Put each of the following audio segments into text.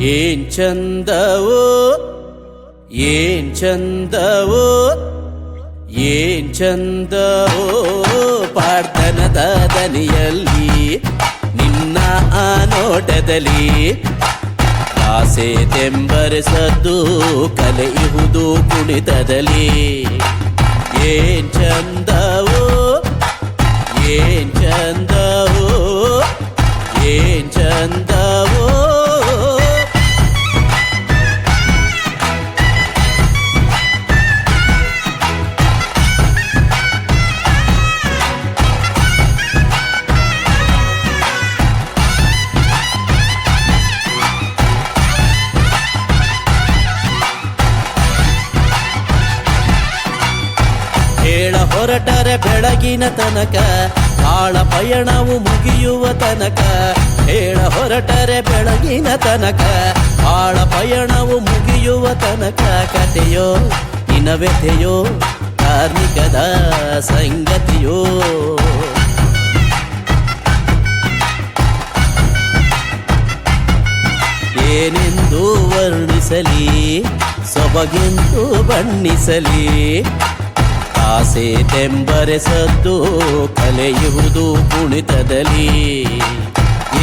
ಏನ್ ಚಂದವೋ ಏನ್ ಚಂದವೋ ಏನ್ ಚಂದವೋ ಪಾಡ್ತನದ ದನಿಯಲ್ಲಿ ನಿನ್ನ ಆ ನೋಟದಲ್ಲಿ ಆಸೆ ತೆಂಬರಿಸದ್ದು ಕಲೆಯುವುದು ಕುಣಿತದಲ್ಲಿ ಏನ್ ಚಂದವೋ ಏನ್ ಚಂದವೋ ಏನ್ ಚಂದವೋ ಹೇಳ ಹೊರಟರೆ ಬೆಳಗಿನ ತನಕ ಆಳ ಪಯಣವು ಮುಗಿಯುವ ತನಕ ಹೇಳ ಹೊರಟರೆ ಬೆಳಗಿನ ತನಕ ಆಳ ಪಯಣವು ಮುಗಿಯುವ ತನಕ ಕಥೆಯೋ ಇನವ್ಯಥೆಯೋ ಕಾರ್ಮಿಕದ ಸಂಗತಿಯೋ ಏನೆಂದು ವರ್ಣಿಸಲಿ ಸೊಬಗೆಂದು ಬಣ್ಣಿಸಲಿ ಆಸೆ ತೆಂಬರೆಸದ್ದು ಕಲೆಯುವುದು ಕುಣಿತದಲ್ಲಿ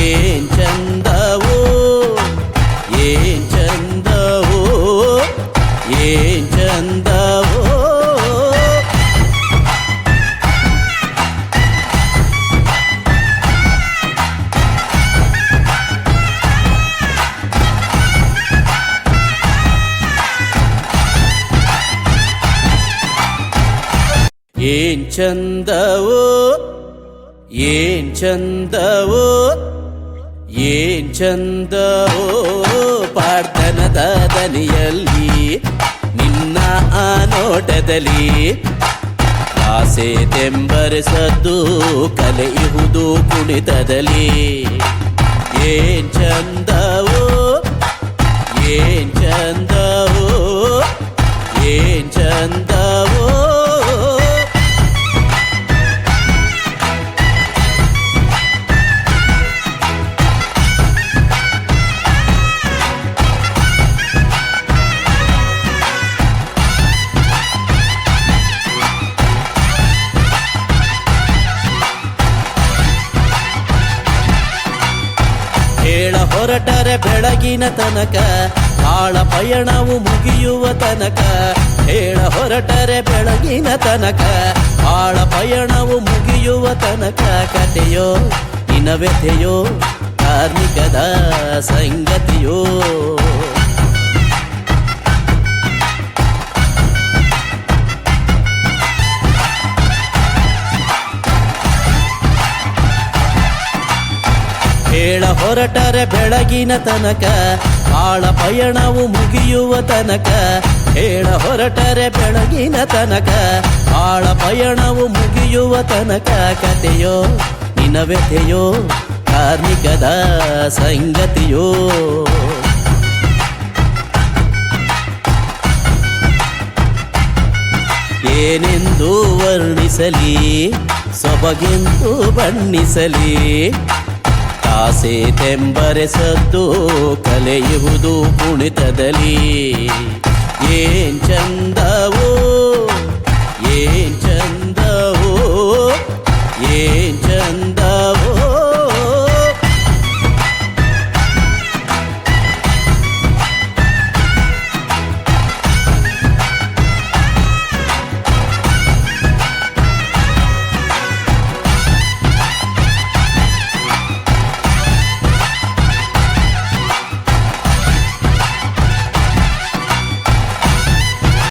ಏನ್ ಚಂದವೋ ಏನ್ ಚಂದವೋ ಏನ್ ಚಂದವೋ ಏನ್ ಚಂದವೋ ಏನ್ ಚಂದವೋ ಏನ್ ಚಂದವೋ ಪಾಡ್ತನದ ದನಿಯಲ್ಲಿ ನಿನ್ನ ಆ ನೋಟದಲ್ಲಿ ಆಸೆ ತೆಂಬರಿಸದ್ದು ಕಲೆಯುವುದು ಕುಣಿತದಲ್ಲಿ ಏನ್ ಚಂದವೋ ಏನ್ ಚಂದವೋ ಏನ್ ಚಂದವೋ ಹೇಳ ಹೊರಟರೆ ಬೆಳಗಿನ ತನಕ ಆಳ ಪಯಣವು ಮುಗಿಯುವ ತನಕ ಹೇಳ ಹೊರಟರೆ ಬೆಳಗಿನ ತನಕ ಆಳ ಪಯಣವು ಮುಗಿಯುವ ತನಕ ಕಥೆಯೋ ಇನವ್ಯಥೆಯೋ ಕಾರ್ಮಿಕದ ಸಂಗತಿಯೋ ಹೇಳ ಹೊರಟರೆ ಬೆಳಗಿನ ತನಕ ಆಳ ಪಯಣವು ಮುಗಿಯುವ ತನಕ ಹೇಳ ಹೊರಟರೆ ಬೆಳಗಿನ ತನಕ ಆಳ ಪಯಣವು ಮುಗಿಯುವ ತನಕ ಕಥೆಯೋ ಇನವ್ಯಥೆಯೋ ಕಾರ್ಮಿಕದ ಸಂಗತಿಯೋ ಏನೆಂದು ವರ್ಣಿಸಲಿ ಸೊಬಗೆಂದು ಬಣ್ಣಿಸಲಿ ಆಸೆ ತೆಂಬರೆಸದ್ದು ಕಲೆಯುವುದು ಕುಣಿತದಲ್ಲಿ ಏನ್ ಚಂದವೋ